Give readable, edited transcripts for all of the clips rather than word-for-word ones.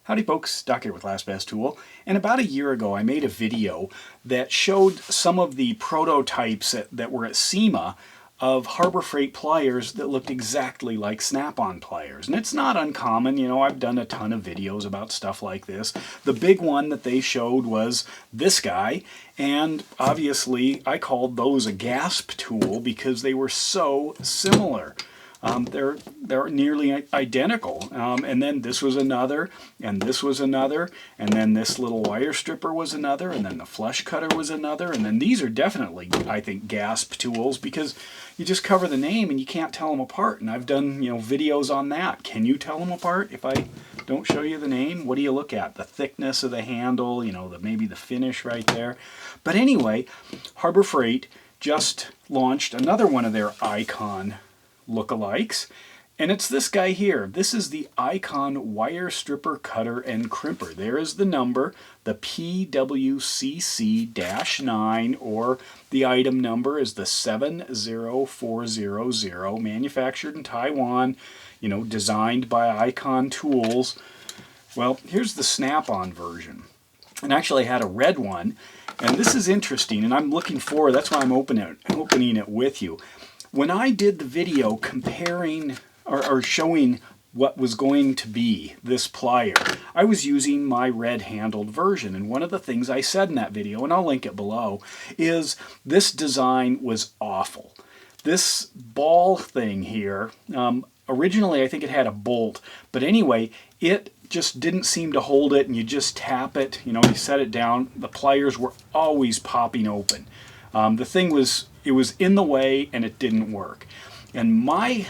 Howdy folks, Doc here with Last Best Tool, and about a year ago I made a video that showed some of the prototypes that were at SEMA of Harbor Freight pliers that looked exactly like Snap-on pliers. And it's not uncommon, you know, I've done a ton of videos about stuff like this. The big one that they showed was this guy, and obviously I called those a Gasp tool because they were so similar. They're nearly identical, and then this was another, and this was another, and then this little wire stripper was another, and then the flush cutter was another, and then these are definitely, I think, Gasp tools because you just cover the name and you can't tell them apart. And I've done, you know, videos on that. Can you tell them apart if I don't show you the name? What do you look at? The thickness of the handle, you know, maybe the finish right there. But anyway, Harbor Freight just launched another one of their icon lookalikes, and it's this guy here. This is the Icon Wire Stripper Cutter and Crimper. There is the number, the PWCC-9, or the item number is the 70400, manufactured in Taiwan, you know, designed by Icon Tools. Well, here's the Snap-on version. And actually I had a red one, and this is interesting, and I'm looking forward, that's why I'm opening it with you. When I did the video comparing or showing what was going to be this plier, I was using my red-handled version. And one of the things I said in that video, and I'll link it below, is this design was awful. This ball thing here, originally I think it had a bolt, but anyway, it just didn't seem to hold it, and you just tap it, you know, you set it down, the pliers were always popping open. The thing was, it was in the way and it didn't work. And my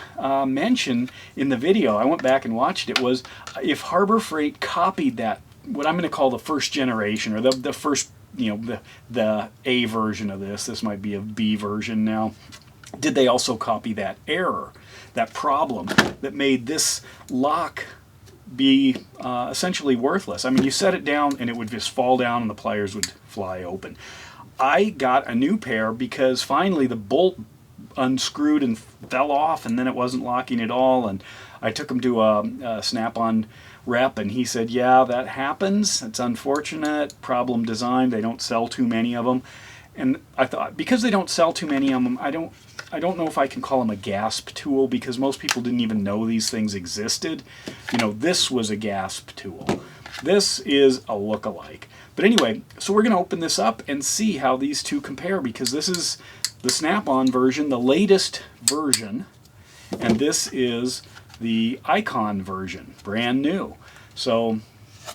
mention in the video, I went back and watched it, was if Harbor Freight copied that, what I'm going to call the first generation, or the first, you know, the A version of this might be a B version now, did they also copy that error, that problem that made this lock be essentially worthless? I mean, you set it down and it would just fall down and the pliers would fly open. I got a new pair because finally the bolt unscrewed and fell off, and then it wasn't locking at all, and I took him to a Snap-on rep, and he said, yeah, that happens, it's unfortunate, problem design, they don't sell too many of them. And I thought, because they don't sell too many of them, I don't know if I can call them a Gasp tool, because most people didn't even know these things existed. You know, this was a Gasp tool. This is a lookalike. But anyway, so we're going to open this up and see how these two compare, because this is the Snap-on version, the latest version, and this is the Icon version, brand new. So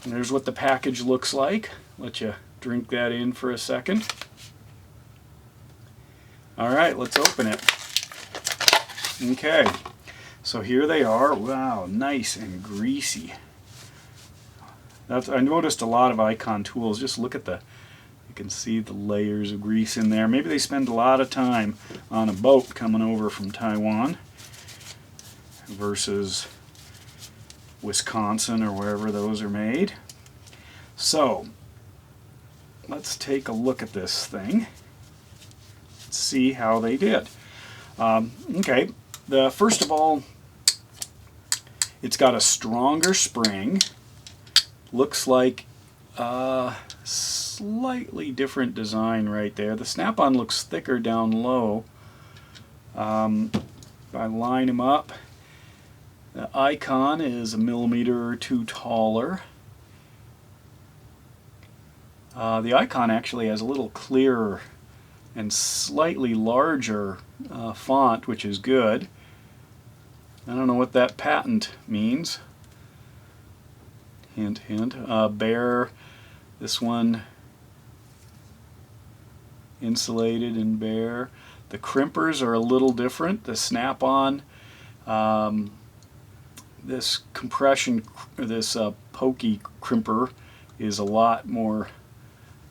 there's what the package looks like. Let you drink that in for a second. All right, let's open it. Okay, so here they are. Wow, nice and greasy. I noticed a lot of Icon tools, just look at you can see the layers of grease in there. Maybe they spend a lot of time on a boat coming over from Taiwan versus Wisconsin or wherever those are made. So, let's take a look at this thing. Let's see how they did. Okay, first of all, it's got a stronger spring. Looks like a slightly different design right there. The Snap-on looks thicker down low. If I line them up, the Icon is a millimeter or two taller. The Icon actually has a little clearer and slightly larger font, which is good. I don't know what that patent means. Hint, hint. Bare, this one insulated and bare. The crimpers are a little different. The Snap-on, this compression, this pokey crimper is a lot more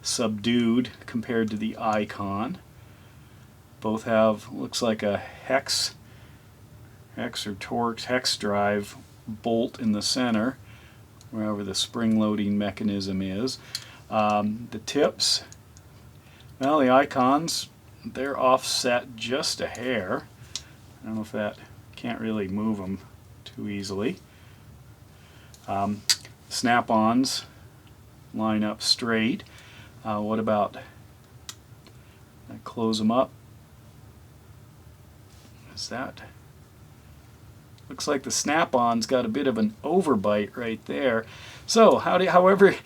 subdued compared to the Icon. Both have, looks like a hex or Torx hex drive bolt in the center, wherever the spring-loading mechanism is. The tips, well, the Icons, they're offset just a hair. I don't know if that, can't really move them too easily. snap-ons line up straight. What about, I close them up? Is that? Looks like the snap-on's got a bit of an overbite right there. So, however,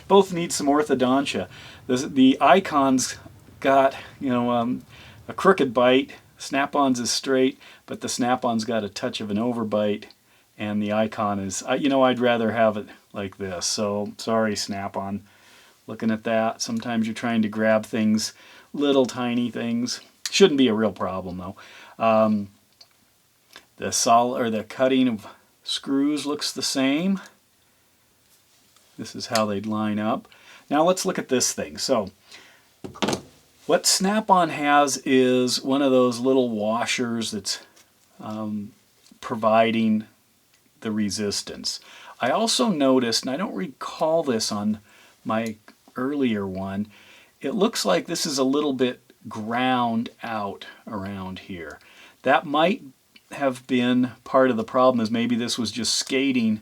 both need some orthodontia. The Icon's got, you know, a crooked bite. Snap-on's is straight, but the Snap-on's got a touch of an overbite, and the Icon is, you know, I'd rather have it like this. So, sorry, Snap-on. Looking at that, sometimes you're trying to grab things, little tiny things. Shouldn't be a real problem though. The cutting of screws looks the same. This is how they'd line up. Now let's look at this thing. So what Snap-on has is one of those little washers that's providing the resistance. I also noticed, and I don't recall this on my earlier one, it looks like this is a little bit ground out around here. That might have been part of the problem, is maybe this was just skating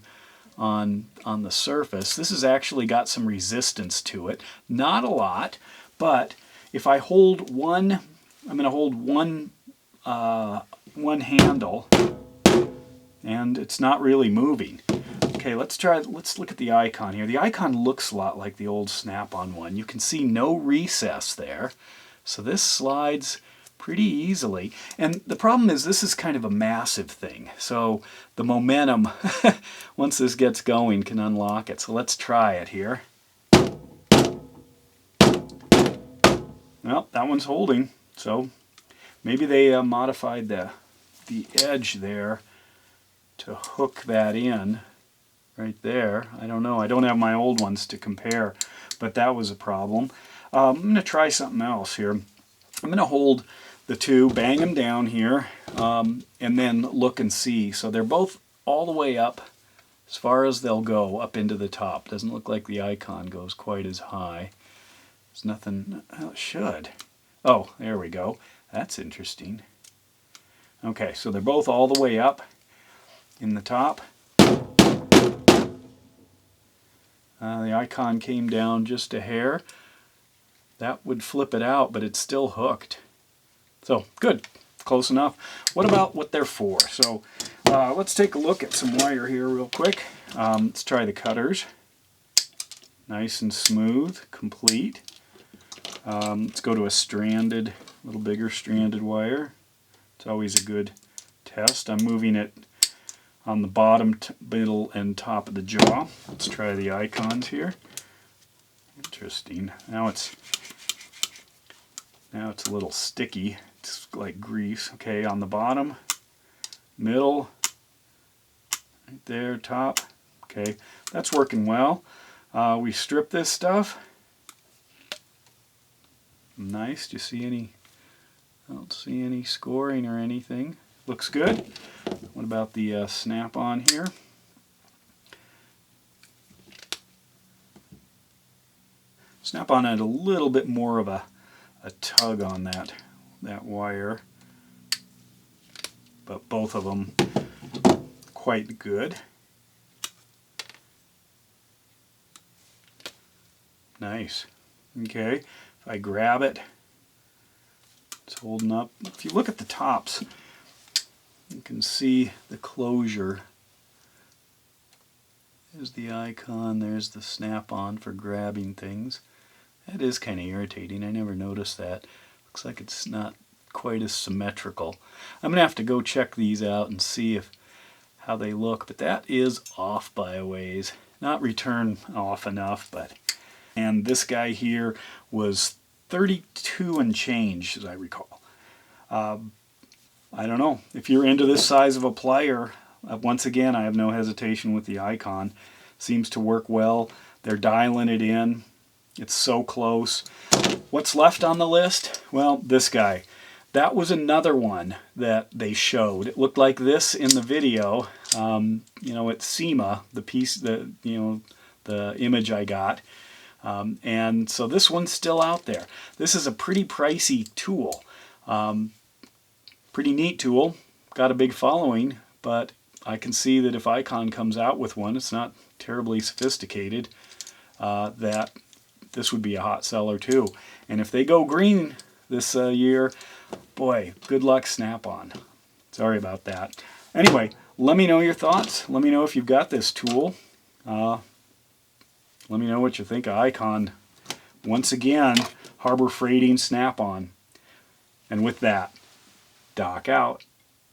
on the surface. This has actually got some resistance to it. Not a lot, but if I hold one, I'm going to hold one handle, and it's not really moving. Okay, let's look at the Icon here. The Icon looks a lot like the old Snap-on one. You can see no recess there. So this slides pretty easily. And the problem is this is kind of a massive thing. So the momentum, once this gets going, can unlock it. So let's try it here. Well, that one's holding. So maybe they modified the edge there to hook that in right there. I don't know. I don't have my old ones to compare, but that was a problem. I'm going to try something else here. I'm going to hold the two, bang them down here, and then look and see. So they're both all the way up as far as they'll go, up into the top. Doesn't look like the Icon goes quite as high. There's nothing, well, it should. Oh, there we go. That's interesting. Okay, so they're both all the way up in the top. The Icon came down just a hair. That would flip it out, but it's still hooked. So, good. Close enough. What about what they're for? So, let's take a look at some wire here real quick. Let's try the cutters. Nice and smooth, complete. Let's go to a little bigger stranded wire. It's always a good test. I'm moving it on the bottom, middle, and top of the jaw. Let's try the Icons here. Interesting. Now it's a little sticky. It's like grease. Okay, on the bottom, middle, right there, top. Okay, that's working well. We strip this stuff. Nice. Do you see any? I don't see any scoring or anything. Looks good. What about the Snap-on here? Snap-on had a little bit more of a tug on that wire, but both of them quite good. Nice. Okay, if I grab it, it's holding up. If you look at the tops, you can see the closure. There's the Icon, there's the Snap-on for grabbing things. That is kind of irritating. I never noticed that. Looks like it's not quite as symmetrical. I'm going to have to go check these out and see how they look, but that is off by a ways. Not return off enough, but... And this guy here was 32 and change, as I recall. I don't know. If you're into this size of a plier, once again, I have no hesitation with the Icon. Seems to work well. They're dialing it in. It's so close. What's left on the list? Well, this guy. That was another one that they showed. It looked like this in the video. You know, it's SEMA, the piece that, you know, the image I got. And so this one's still out there. This is a pretty pricey tool. Pretty neat tool. Got a big following, but I can see that if Icon comes out with one, it's not terribly sophisticated, that this would be a hot seller too. And if they go green this year, boy, good luck Snap-on. Sorry about that. Anyway, let me know your thoughts. Let me know if you've got this tool. Let me know what you think of Icon. Once again, Harbor Freighting Snap-on. And with that, Doc out.